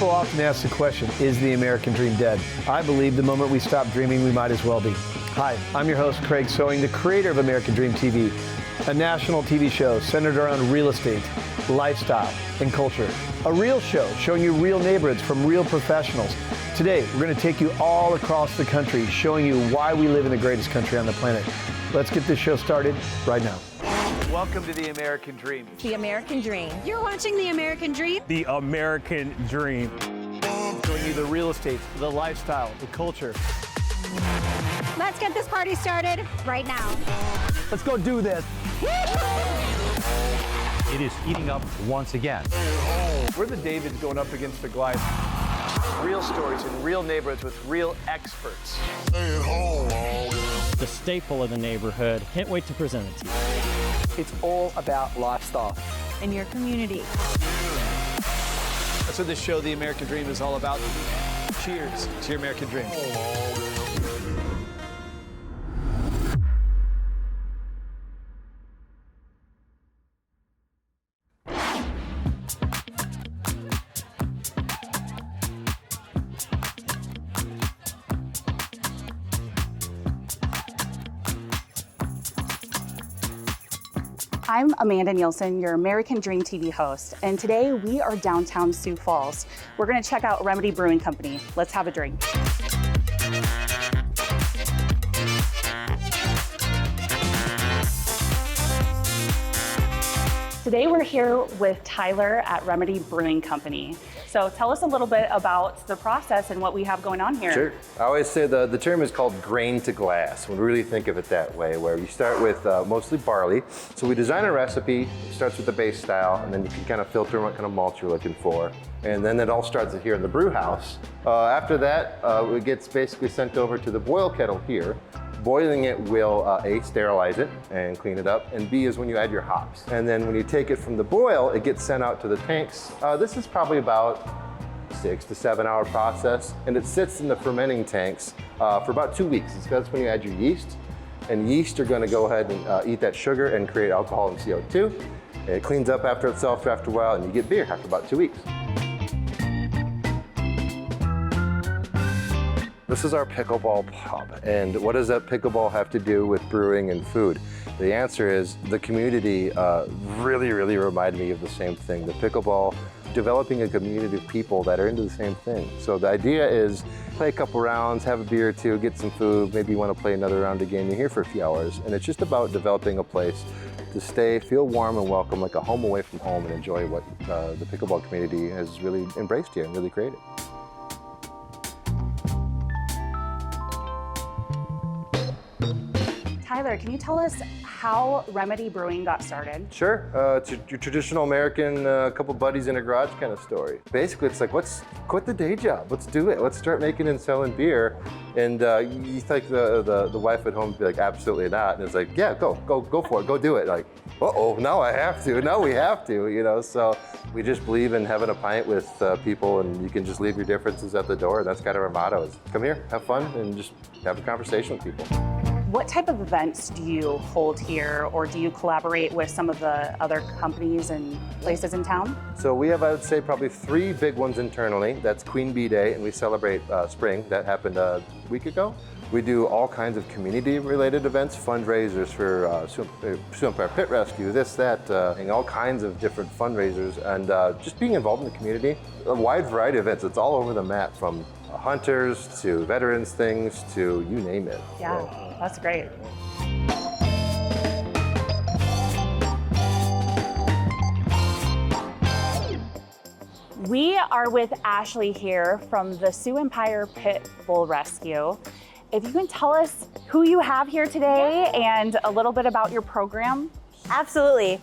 People often ask the question, is the American dream dead? I believe the moment we stop dreaming, we might as well be. Hi, I'm your host, Craig Sewing, the creator of American Dream TV, a national TV show centered around real estate, lifestyle, and culture. A real show showing you real neighborhoods from real professionals. Today, we're going to take you all across the country, showing you why we live in the greatest country on the planet. Let's get this show started right now. Welcome to the American Dream. The American Dream. You're watching The American Dream. The American Dream. Showing you the real estate, the lifestyle, the culture. Let's get this party started right now. Let's go do this. It is heating up once again. We're the Davids going up against the Goliath. Real stories in real neighborhoods with real experts. The staple of the neighborhood. Can't wait to present it to you. It's all about lifestyle. In your community. That's what this show, The American Dream, is all about. Cheers to your American Dream. I'm Amanda Nielsen, your American Dream TV host, and today we are downtown Sioux Falls. We're going to check out Remedy Brewing Company. Let's have a drink. Today we're here with Tyler at Remedy Brewing Company. So tell us a little bit about the process and what we have going on here. Sure. I always say the term is called grain to glass. We really think of it that way, where you start with mostly barley. So we design a recipe, it starts with the base style, and then you can kind of filter what kind of malt you're looking for. And then it all starts here in the brew house. After that, it gets basically sent over to the boil kettle here. Boiling it will A, sterilize it and clean it up, and B is when you add your hops. And then when you take it from the boil, it gets sent out to the tanks. This is probably about 6 to 7 hour process, and it sits in the fermenting tanks for about 2 weeks. That's when you add your yeast, and yeast are gonna go ahead and eat that sugar and create alcohol and CO2. It cleans up after itself after a while, and you get beer after about 2 weeks. This is our pickleball pub, and what does that pickleball have to do with brewing and food? The answer is the community really reminded me of the same thing. The pickleball, developing a community of people that are into the same thing. So the idea is play a couple rounds, have a beer or two, get some food, maybe you want to play another round again, you're here for a few hours, and it's just about developing a place to stay, feel warm and welcome, like a home away from home, and enjoy what the pickleball community has really embraced here and really created. Tyler, can you tell us how Remedy Brewing got started? Sure. It's your traditional American couple buddies in a garage kind of story. Basically, it's like, let's quit the day job. Let's do it. Let's start making and selling beer. And you think the wife at home would be like, absolutely not. And it's like, yeah, go for it. Go do it. Like, uh-oh, now I have to. Now we have to, you know. So we just believe in having a pint with people, and you can just leave your differences at the door. And that's kind of our motto is come here, have fun, and just have a conversation with people. What type of events do you hold here, or do you collaborate with some of the other companies and places in town? So we have, I would say, probably 3 big ones internally. That's Queen Bee Day, and we celebrate spring. That happened a week ago. We do all kinds of community-related events, fundraisers for Sioux Empire Pit Rescue, this, that, and all kinds of different fundraisers, and just being involved in the community. A wide variety of events. It's all over the map, from hunters to veterans things to you name it. Yeah, so. That's great. We are with Ashley here from the Sioux Empire Pit Bull Rescue. If you can tell us who you have here today and a little bit about your program. Absolutely.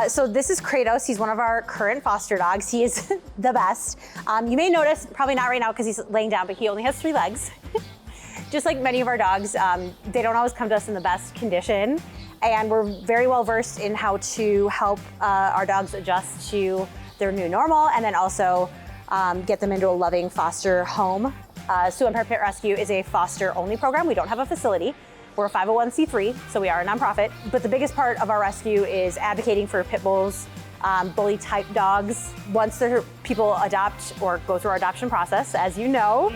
So this is Kratos. He's one of our current foster dogs. He is the best. You may notice, probably not right now because he's laying down, but he only has 3 legs. Just like many of our dogs, they don't always come to us in the best condition. And we're very well versed in how to help our dogs adjust to their new normal, and then also get them into a loving foster home. Sioux Empire Pit Rescue is a foster-only program. We don't have a facility. We're a 501c3, so we are a nonprofit. But the biggest part of our rescue is advocating for pit bulls bully type dogs. Once people adopt or go through our adoption process, as you know.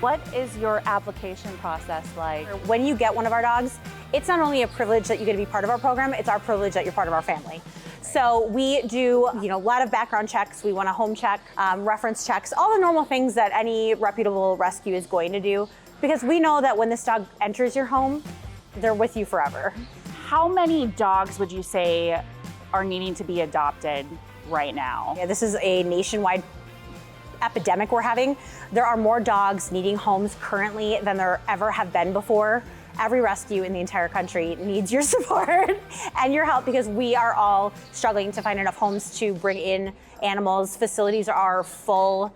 What is your application process like? When you get one of our dogs, it's not only a privilege that you get to be part of our program, it's our privilege that you're part of our family. So we do, a lot of background checks. We want a home check, reference checks, all the normal things that any reputable rescue is going to do, because we know that when this dog enters your home, they're with you forever. How many dogs would you say are needing to be adopted right now? Yeah, this is a nationwide epidemic we're having. There are more dogs needing homes currently than there ever have been before. Every rescue in the entire country needs your support and your help, because we are all struggling to find enough homes to bring in animals. Facilities are full.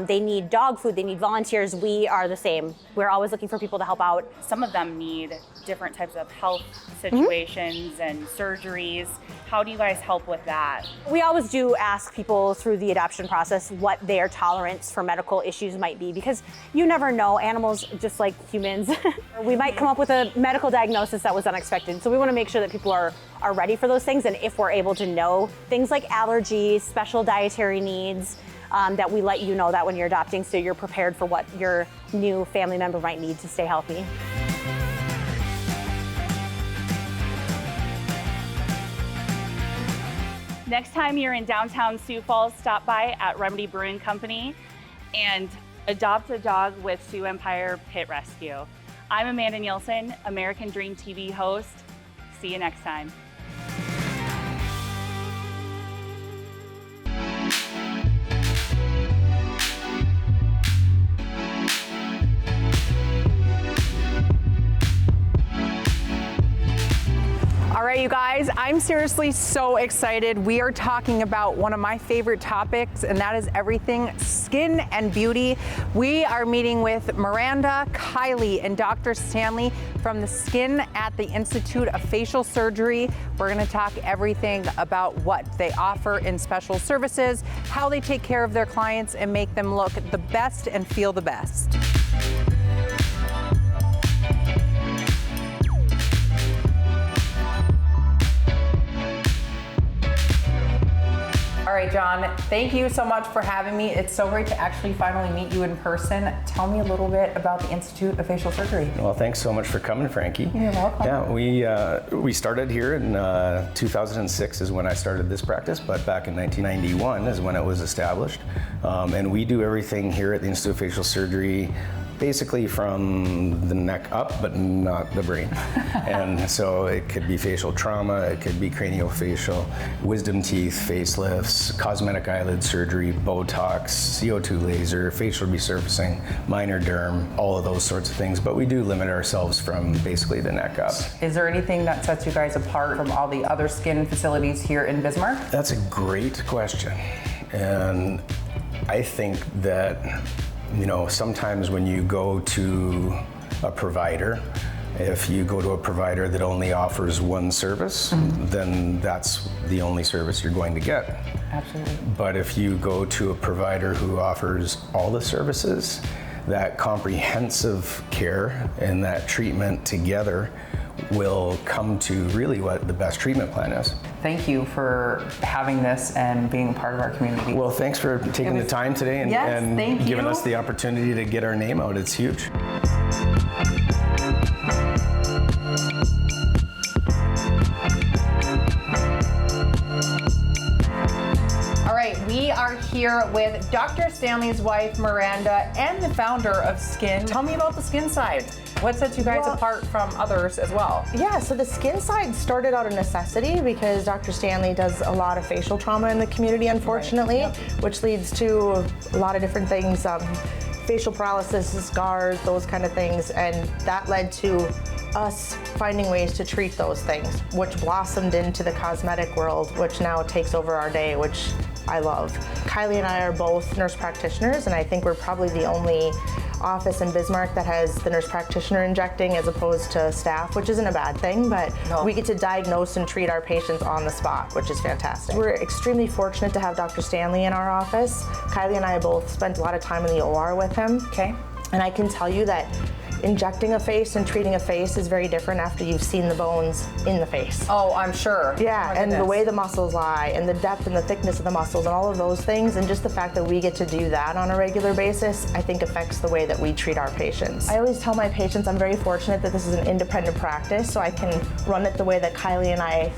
They need dog food, they need volunteers. We are the same. We're always looking for people to help out. Some of them need different types of health situations and surgeries. How do you guys help with that? We always do ask people through the adoption process what their tolerance for medical issues might be, because you never know, animals, just like humans, we might come up with a medical diagnosis that was unexpected. So we want to make sure that people are ready for those things, and if we're able to know things like allergies, special dietary needs, that we let you know that when you're adopting, so you're prepared for what your new family member might need to stay healthy. Next time you're in downtown Sioux Falls, stop by at Remedy Brewing Company and adopt a dog with Sioux Empire Pit Rescue. I'm Amanda Nielsen, American Dream TV host. See you next time. All right, you guys, I'm seriously so excited. We are talking about one of my favorite topics, and that is everything skin and beauty. We are meeting with Miranda, Kylie, and Dr. Stanley from the Skin at the Institute of Facial Surgery. We're gonna talk everything about what they offer in special services, how they take care of their clients and make them look the best and feel the best. All right, John, thank you so much for having me. It's so great to actually finally meet you in person. Tell me a little bit about the Institute of Facial Surgery. Well, thanks so much for coming, Frankie. You're welcome. Yeah, we started here in 2006 is when I started this practice, but back in 1991 is when it was established. And we do everything here at the Institute of Facial Surgery basically from the neck up, but not the brain. And so it could be facial trauma, it could be craniofacial, wisdom teeth, facelifts, cosmetic eyelid surgery, Botox, CO2 laser, facial resurfacing, minor derm, all of those sorts of things. But we do limit ourselves from basically the neck up. Is there anything that sets you guys apart from all the other skin facilities here in Bismarck? That's a great question. And I think that sometimes when you go to a provider, if you go to a provider that only offers one service, then that's the only service you're going to get. Absolutely. But if you go to a provider who offers all the services, that comprehensive care and that treatment together will come to really what the best treatment plan is. Thank you for having this and being part of our community. Well, thanks for taking the time today and giving us the opportunity to get our name out. It's huge. All right, we are here with Dr. Stanley's wife, Miranda, and the founder of Skin. Tell me about the skin side. What sets you guys apart from others as well? Yeah, so the skin side started out of necessity because Dr. Stanley does a lot of facial trauma in the community, unfortunately, which leads to a lot of different things, facial paralysis, scars, those kind of things, and that led to us finding ways to treat those things, which blossomed into the cosmetic world, which now takes over our day, which I love. Kylie and I are both nurse practitioners, and I think we're probably the only office in Bismarck that has the nurse practitioner injecting as opposed to staff, which isn't a bad thing, but we get to diagnose and treat our patients on the spot, which is fantastic. We're extremely fortunate to have Dr. Stanley in our office. Kylie and I both spent a lot of time in the OR with him. Okay. And I can tell you that injecting a face and treating a face is very different after you've seen the bones in the face. Oh, I'm sure. Yeah, and the way the muscles lie, and the depth and the thickness of the muscles, and all of those things, and just the fact that we get to do that on a regular basis, I think affects the way that we treat our patients. I always tell my patients I'm very fortunate that this is an independent practice, so I can run it the way that Kylie and I,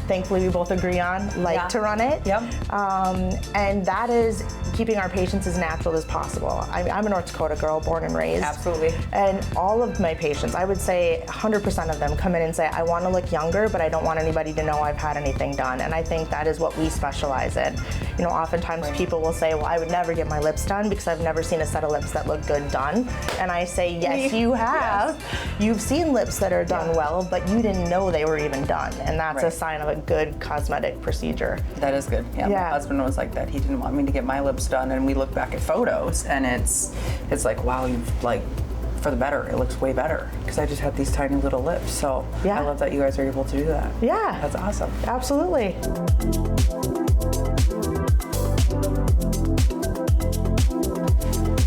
thankfully we both agree on, to run it. Yep. And that is keeping our patients as natural as possible. I'm a North Dakota girl, born and raised. Absolutely. And all of my patients, I would say 100% of them come in and say, I want to look younger, but I don't want anybody to know I've had anything done. And I think that is what we specialize in. You know, oftentimes people will say, well, I would never get my lips done because I've never seen a set of lips that look good done. And I say, yes, you have. Yes. You've seen lips that are done well, but you didn't know they were even done. And that's a sign of a good cosmetic procedure. That is good. Yeah, my husband was like that. He didn't want me to get my lips done, and we look back at photos, and it's like, wow, you've like, for the better. It looks way better because I just have these tiny little lips. So I love that you guys are able to do that. Yeah, that's awesome. Absolutely.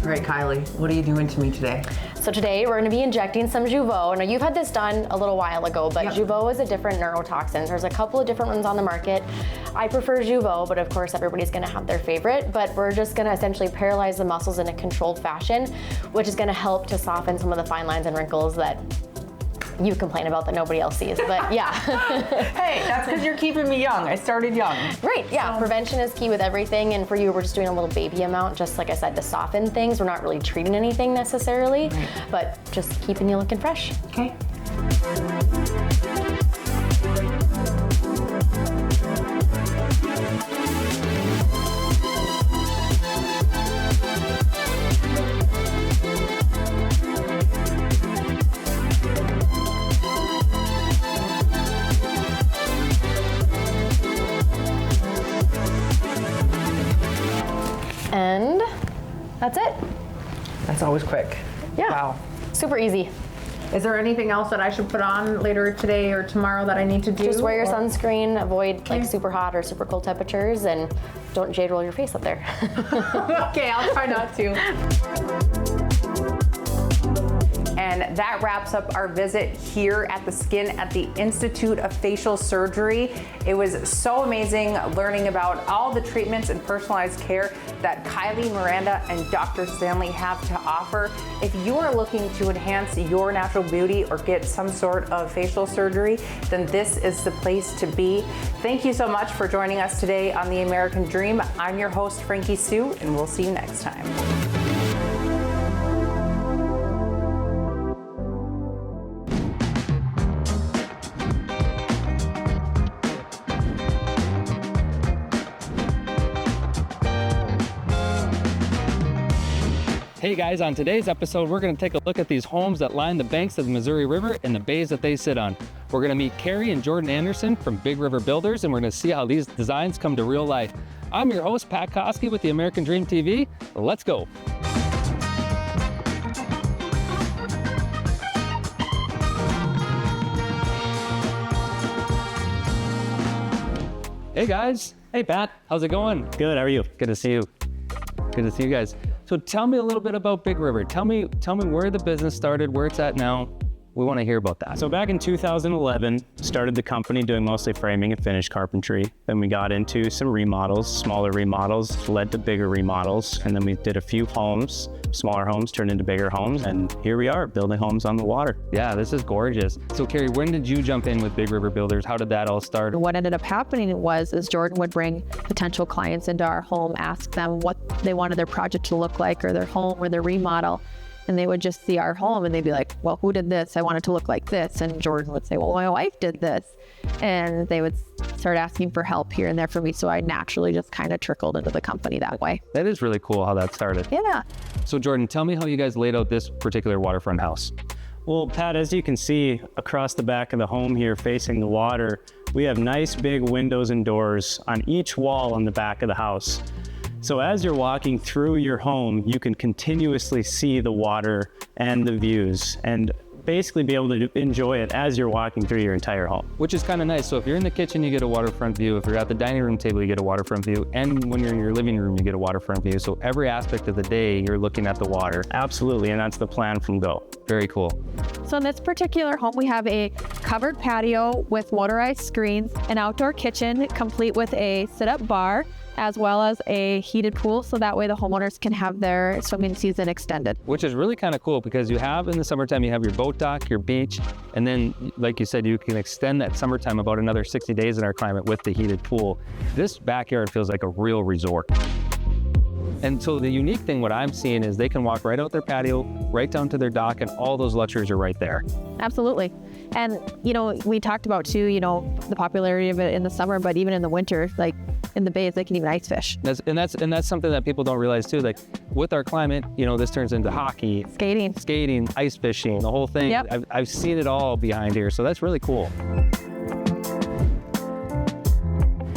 All right, Kylie, what are you doing to me today? So today we're going to be injecting some Jeuveau. Now you've had this done a little while ago, but Jeuveau is a different neurotoxin. There's a couple of different ones on the market. I prefer Jeuveau, but of course everybody's going to have their favorite. But we're just going to essentially paralyze the muscles in a controlled fashion, which is going to help to soften some of the fine lines and wrinkles that you complain about that nobody else sees, but yeah. Hey, that's because you're keeping me young. I started young. Right, yeah. So prevention is key with everything, and for you, we're just doing a little baby amount, just like I said, to soften things. We're not really treating anything necessarily, but just keeping you looking fresh. Okay. And that's it. That's always quick. Yeah. Wow. Super easy. Is there anything else that I should put on later today or tomorrow that I need to do? Just wear your sunscreen, avoid like super hot or super cold temperatures, and don't jade roll your face up there. Okay, I'll try not to. And that wraps up our visit here at the Skin at the Institute of Facial Surgery. It was so amazing learning about all the treatments and personalized care that Kylie, Miranda, and Dr. Stanley have to offer. If you are looking to enhance your natural beauty or get some sort of facial surgery, then this is the place to be. Thank you so much for joining us today on The American Dream. I'm your host, Frankie Sue, and we'll see you next time. Hey guys, on today's episode, we're going to take a look at these homes that line the banks of the Missouri River and the bays that they sit on. We're going to meet Carrie and Jordan Anderson from Big River Builders, and we're going to see how these designs come to real life. I'm your host, Pat Koski with the American Dream TV. Let's go. Hey guys. Hey Pat, how's it going? Good, how are you? Good to see you. Good to see you guys. So tell me a little bit about Big River. Tell me where the business started, where it's at now. We want to hear about that. So back in 2011, started the company doing mostly framing and finished carpentry. Then we got into some remodels, smaller remodels, led to bigger remodels. And then we did a few homes, smaller homes turned into bigger homes. And here we are building homes on the water. Yeah, this is gorgeous. So Carrie, when did you jump in with Big River Builders? How did that all start? What ended up happening is Jordan would bring potential clients into our home, ask them what they wanted their project to look like or their home or their remodel. And they would just see our home and they'd be like, well, who did this? I want it to look like this. And Jordan would say, well, my wife did this. And they would start asking for help here and there for me. So I naturally just kind of trickled into the company that way. That is really cool how that started. Yeah. So Jordan, tell me how you guys laid out this particular waterfront house. Well, Pat, as you can see across the back of the home here facing the water, we have nice big windows and doors on each wall on the back of the house. So as you're walking through your home, you can continuously see the water and the views. And basically be able to enjoy it as you're walking through your entire home. Which is kind of nice. So if you're in the kitchen, you get a waterfront view. If you're at the dining room table, you get a waterfront view. And when you're in your living room, you get a waterfront view. So every aspect of the day, you're looking at the water. Absolutely, and that's the plan from go. Very cool. So in this particular home, we have a covered patio with motorized screens, an outdoor kitchen complete with a sit-up bar, as well as a heated pool, so that way the homeowners can have their swimming season extended. Which is really kind of cool because you have in the summertime, you have your boat dock, your beach, and then like you said, you can extend that summertime about another 60 days in our climate with the heated pool. This backyard feels like a real resort. And so the unique thing, what I'm seeing is they can walk right out their patio, right down to their dock, and all those luxuries are right there. Absolutely. And, you know, we talked about too, you know, the popularity of it in the summer, but even in the winter, like in the bays, they can even ice fish. That's something that people don't realize too. Like with our climate, you know, this turns into hockey, skating, ice fishing, the whole thing. Yep. I've seen it all behind here, so that's really cool.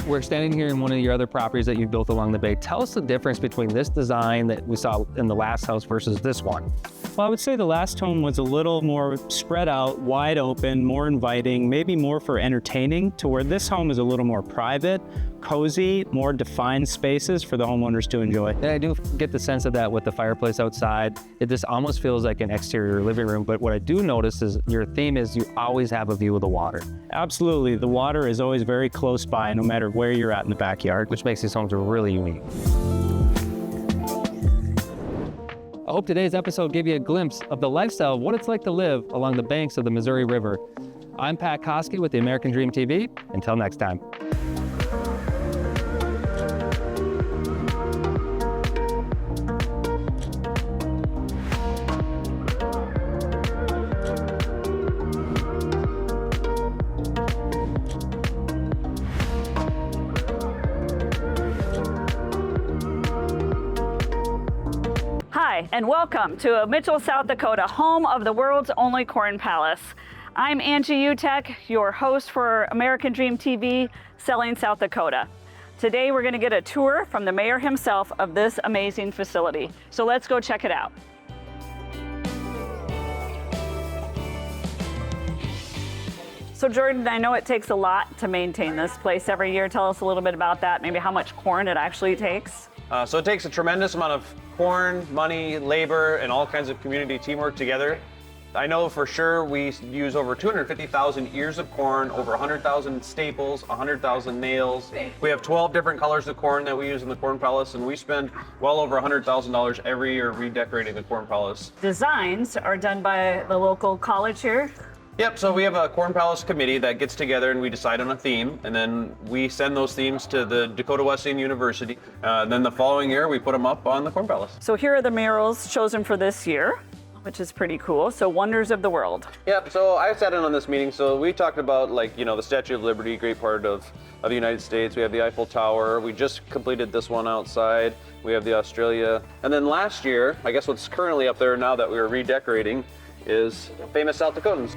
We're standing here in one of your other properties that you've built along the bay. Tell us the difference between this design that we saw in the last house versus this one. Well, I would say the last home was a little more spread out, wide open, more inviting, maybe more for entertaining, to where this home is a little more private, cozy, more defined spaces for the homeowners to enjoy. And I do get the sense of that with the fireplace outside. It just almost feels like an exterior living room. But what I do notice is your theme is you always have a view of the water. Absolutely. The water is always very close by, no matter where you're at in the backyard. Which makes these homes really unique. I hope today's episode gave you a glimpse of the lifestyle of what it's like to live along the banks of the Missouri River. I'm Pat Koski with the American Dream TV. Until next time. Hi, and welcome to Mitchell, South Dakota, home of the world's only corn palace. I'm Angie Uttecht, your host for American Dream TV, Selling South Dakota. Today we're going to get a tour from the mayor himself of this amazing facility. So let's go check it out. So Jordan, I know it takes a lot to maintain this place every year. Tell us a little bit about that, maybe how much corn it actually takes. So it takes a tremendous amount of corn, money, labor, and all kinds of community teamwork together. I know for sure we use over 250,000 ears of corn, over 100,000 staples, 100,000 nails. We have 12 different colors of corn that we use in the corn palace, and we spend well over $100,000 every year redecorating the corn palace. Designs are done by the local college here. Yep, so we have a Corn Palace committee that gets together and we decide on a theme, and then we send those themes to the Dakota Wesleyan University. Then the following year, we put them up on the Corn Palace. So here are the murals chosen for this year, which is pretty cool. So Wonders of the World. Yep, so I sat in on this meeting, so we talked about, like, you know, the Statue of Liberty, great part of the United States. We have the Eiffel Tower. We just completed this one outside. We have the Australia. And then last year, I guess what's currently up there now that we were redecorating is famous South Dakotans.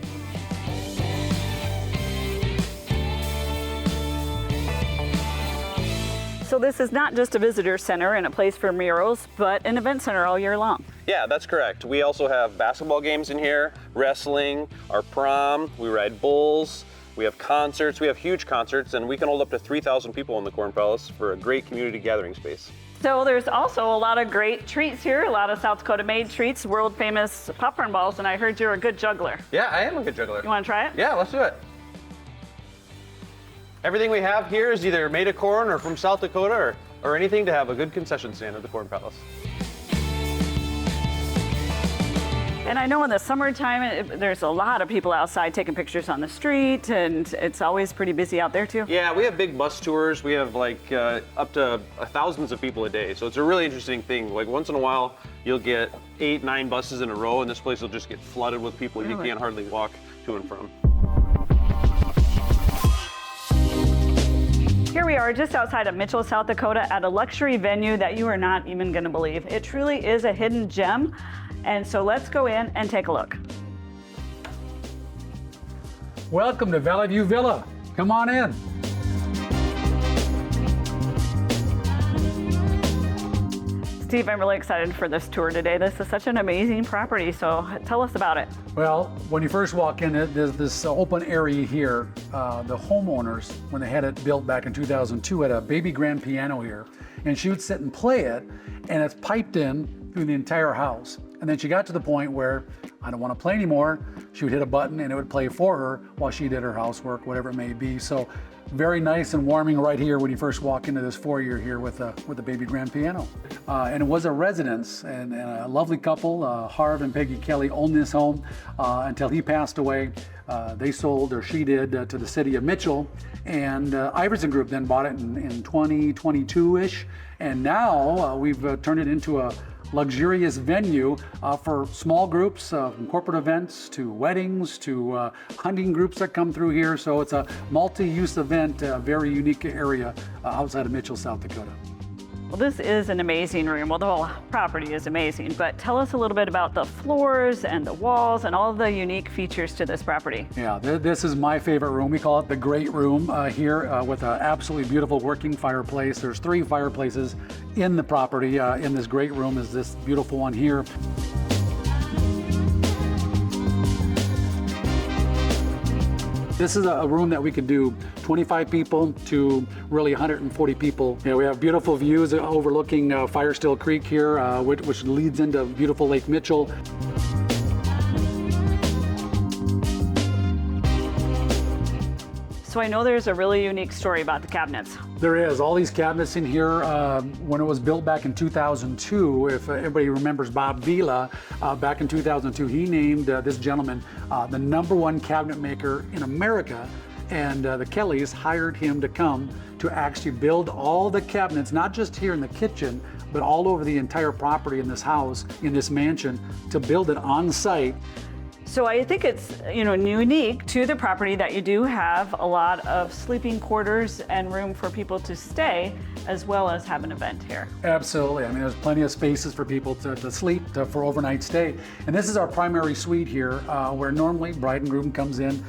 So this is not just a visitor center and a place for murals, but an event center all year long. Yeah, that's correct. We also have basketball games in here, wrestling, our prom, we ride bulls, we have concerts, we have huge concerts, and we can hold up to 3,000 people in the Corn Palace for a great community gathering space. So there's also a lot of great treats here, a lot of South Dakota made treats, world famous popcorn balls, and I heard you're a good juggler. Yeah, I am a good juggler. You want to try it? Yeah, let's do it. Everything we have here is either made of corn or from South Dakota or anything to have a good concession stand at the Corn Palace. And I know in the summertime, there's a lot of people outside taking pictures on the street, and it's always pretty busy out there too. Yeah, we have big bus tours. We have like up to thousands of people a day. So it's a really interesting thing. Like once in a while, you'll get 8, 9 buses in a row, and this place will just get flooded with people. Really? You can't hardly walk to and from. Here we are just outside of Mitchell, South Dakota at a luxury venue that you are not even going to believe. It truly is a hidden gem. And so let's go in and take a look. Welcome to Valley View Villa. Come on in. Steve, I'm really excited for this tour today. This is such an amazing property, so tell us about it. Well, when you first walk in, there's this open area here. The homeowners, when they had it built back in 2002, had a baby grand piano here, and she would sit and play it, and it's piped in through the entire house. And then she got to the point where, I don't want to play anymore. She would hit a button and it would play for her while she did her housework, whatever it may be. So very nice and warming right here when you first walk into this foyer here with the baby grand piano. And it was a residence, and a lovely couple, Harv and Peggy Kelly, owned this home until he passed away. They sold, or she did, to the city of Mitchell, and Iverson Group then bought it in 2022-ish, and now we've turned it into a luxurious venue for small groups, from corporate events to weddings to hunting groups that come through here. So it's a multi-use event, a very unique area outside of Mitchell, South Dakota. Well, this is an amazing room. Well, the whole property is amazing, but tell us a little bit about the floors and the walls and all the unique features to this property. Yeah, this is my favorite room. We call it the Great Room here with an absolutely beautiful working fireplace. There's 3 fireplaces in the property. In this great room is this beautiful one here. This is a room that we could do 25 people to really 140 people. You know, we have beautiful views overlooking Firestill Creek here, which leads into beautiful Lake Mitchell. So I know there's a really unique story about the cabinets. There is. All these cabinets in here, when it was built back in 2002, if everybody remembers Bob Vila, back in 2002, he named this gentleman the #1 cabinet maker in America. And the Kellys hired him to come to actually build all the cabinets, not just here in the kitchen, but all over the entire property in this house, in this mansion, to build it on site. So I think it's, you know, unique to the property that you do have a lot of sleeping quarters and room for people to stay, as well as have an event here. Absolutely. I mean, there's plenty of spaces for people to sleep for overnight stay. And this is our primary suite here, where normally bride and groom comes in.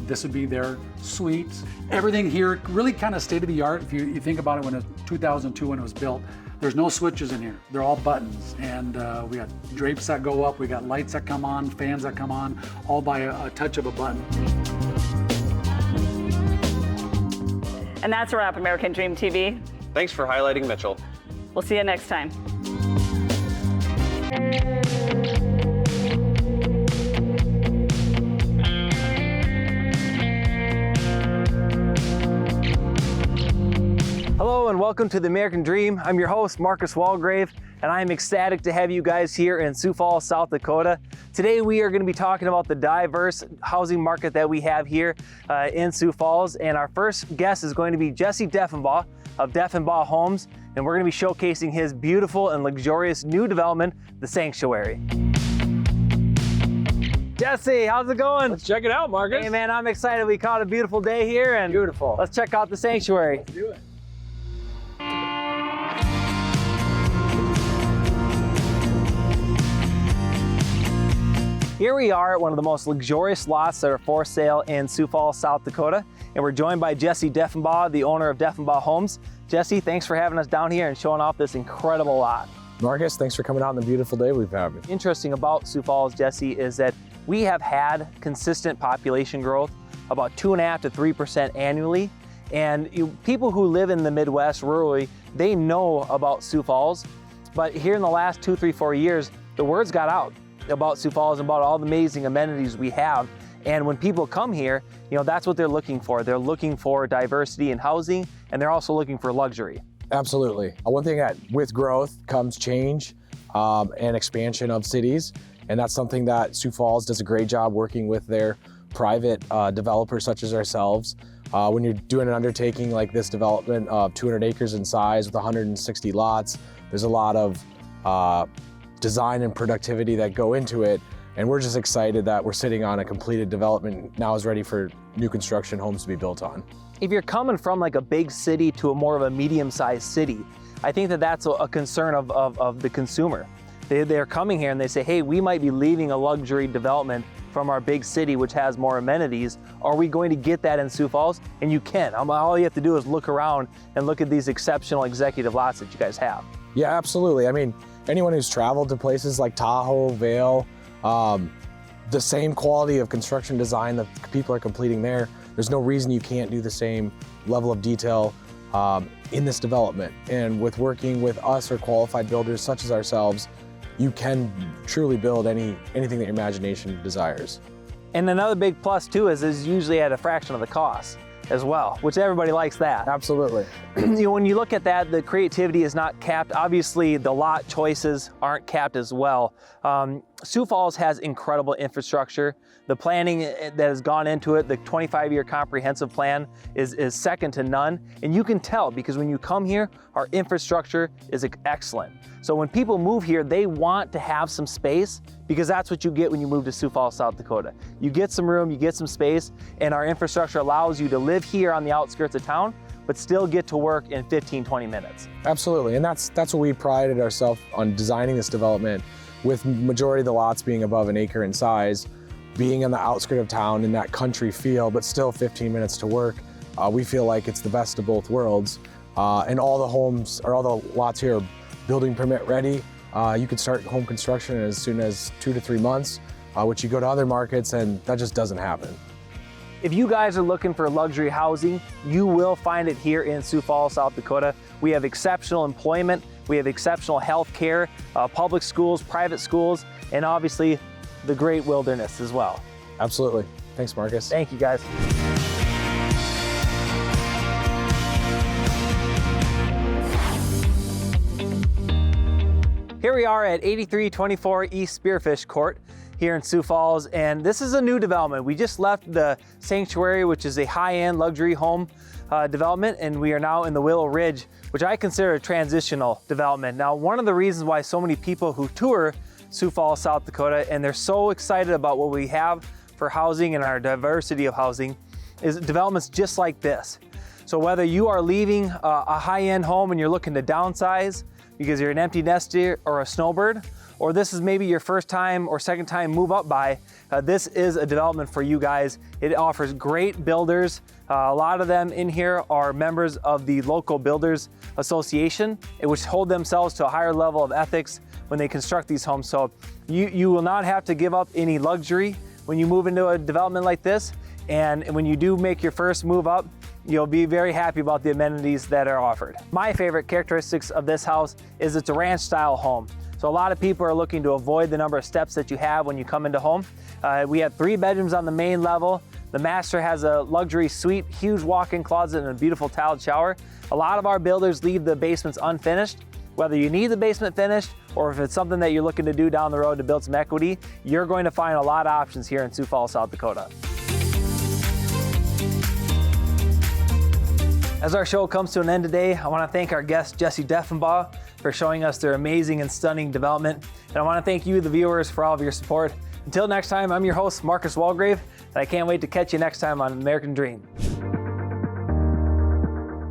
This would be their suite. Everything here really kind of state of the art. If you think about it, when it was 2002 when it was built, there's no switches in here. They're all buttons. And we got drapes that go up, we got lights that come on, fans that come on, all by a touch of a button. And that's a wrap, American Dream TV. Thanks for highlighting Mitchell. We'll see you next time. Hello and welcome to the American Dream. I'm your host, Marcus Walgrave, and I'm ecstatic to have you guys here in Sioux Falls, South Dakota. Today we are going to be talking about the diverse housing market that we have here in Sioux Falls, and our first guest is going to be Jesse Deffenbaugh of Deffenbaugh Homes, and we're going to be showcasing his beautiful and luxurious new development, The Sanctuary. Jesse, how's it going? Let's check it out, Marcus. Hey man, I'm excited. We caught a beautiful day here, and beautiful. Let's check out The Sanctuary. Let's do it. Here we are at one of the most luxurious lots that are for sale in Sioux Falls, South Dakota, and we're joined by Jesse Deffenbaugh, the owner of Deffenbaugh Homes. Jesse, thanks for having us down here and showing off this incredible lot. Marcus, thanks for coming out on the beautiful day we've had. Interesting about Sioux Falls, Jesse, is that we have had consistent population growth, about 2.5% to 3% annually, and people who live in the Midwest rurally, they know about Sioux Falls, but here in the last 2, 3, 4 years, the word's got out about Sioux Falls and about all the amazing amenities we have. And when people come here, that's what they're looking for. They're looking for diversity in housing, and they're also looking for luxury. Absolutely. One thing that with growth comes change and expansion of cities. And that's something that Sioux Falls does a great job working with their private developers such as ourselves. When you're doing an undertaking like this development of 200 acres in size with 160 lots, there's a lot of design and productivity that go into it, and we're just excited that we're sitting on a completed development now is ready for new construction homes to be built on. If you're coming from like a big city to a more of a medium-sized city, I think that that's a concern of the consumer. They're coming here and they say, hey, we might be leaving a luxury development from our big city which has more amenities. Are we going to get that in Sioux Falls? And you can. All you have to do is look around and look at these exceptional executive lots that you guys have. Yeah, absolutely. I mean, anyone who's traveled to places like Tahoe, Vail, the same quality of construction design that people are completing there's no reason you can't do the same level of detail in this development. And with working with us or qualified builders such as ourselves, you can truly build anything that your imagination desires. And another big plus too is usually at a fraction of the cost as well, which everybody likes that. Absolutely. When you look at that, the creativity is not capped. Obviously, the lot choices aren't capped as well. Sioux Falls has incredible infrastructure. The planning that has gone into it, the 25-year comprehensive plan is second to none. And you can tell because when you come here, our infrastructure is excellent. So when people move here, they want to have some space because that's what you get when you move to Sioux Falls, South Dakota. You get some room, you get some space, and our infrastructure allows you to live here on the outskirts of town, but still get to work in 15, 20 minutes. Absolutely, and that's what we prided ourselves on designing this development, with majority of the lots being above an acre in size, being on the outskirts of town in that country feel, but still 15 minutes to work. We feel like it's the best of both worlds, and all the homes, or all the lots here are building permit ready. You could start home construction as soon as 2 to 3 months, which you go to other markets and that just doesn't happen. If you guys are looking for luxury housing, you will find it here in Sioux Falls, South Dakota. We have exceptional employment, we have exceptional health care, public schools, private schools, and obviously the great wilderness as well. Absolutely. Thanks, Marcus. Thank you, guys. Here we are at 8324 East Spearfish Court here in Sioux Falls, and this is a new development. We just left the Sanctuary, which is a high-end luxury home development, and we are now in the Willow Ridge, which I consider a transitional development. Now, one of the reasons why so many people who tour Sioux Falls, South Dakota, and they're so excited about what we have for housing and our diversity of housing, is developments just like this. So whether you are leaving a high-end home and you're looking to downsize because you're an empty nester or a snowbird, or this is maybe your first time or second time move up by, this is a development for you guys. It offers great builders. A lot of them in here are members of the local Builders Association, which hold themselves to a higher level of ethics when they construct these homes. So you will not have to give up any luxury when you move into a development like this. And when you do make your first move up, you'll be very happy about the amenities that are offered. My favorite characteristics of this house is it's a ranch style home. So a lot of people are looking to avoid the number of steps that you have when you come into home. We have 3 bedrooms on the main level. The master has a luxury suite, huge walk-in closet, and a beautiful tiled shower. A lot of our builders leave the basements unfinished. Whether you need the basement finished or if it's something that you're looking to do down the road to build some equity, you're going to find a lot of options here in Sioux Falls, South Dakota. As our show comes to an end today, I want to thank our guest, Jesse Deffenbaugh, for showing us their amazing and stunning development. And I want to thank you, the viewers, for all of your support. Until next time, I'm your host, Marcus Walgrave, and I can't wait to catch you next time on American Dream.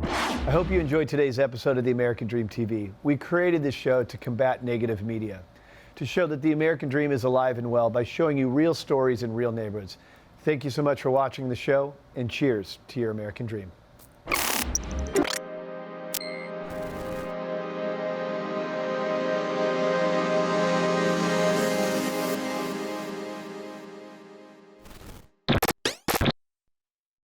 I hope you enjoyed today's episode of the American Dream TV. We created this show to combat negative media, to show that the American Dream is alive and well by showing you real stories in real neighborhoods. Thank you so much for watching the show, and cheers to your American Dream.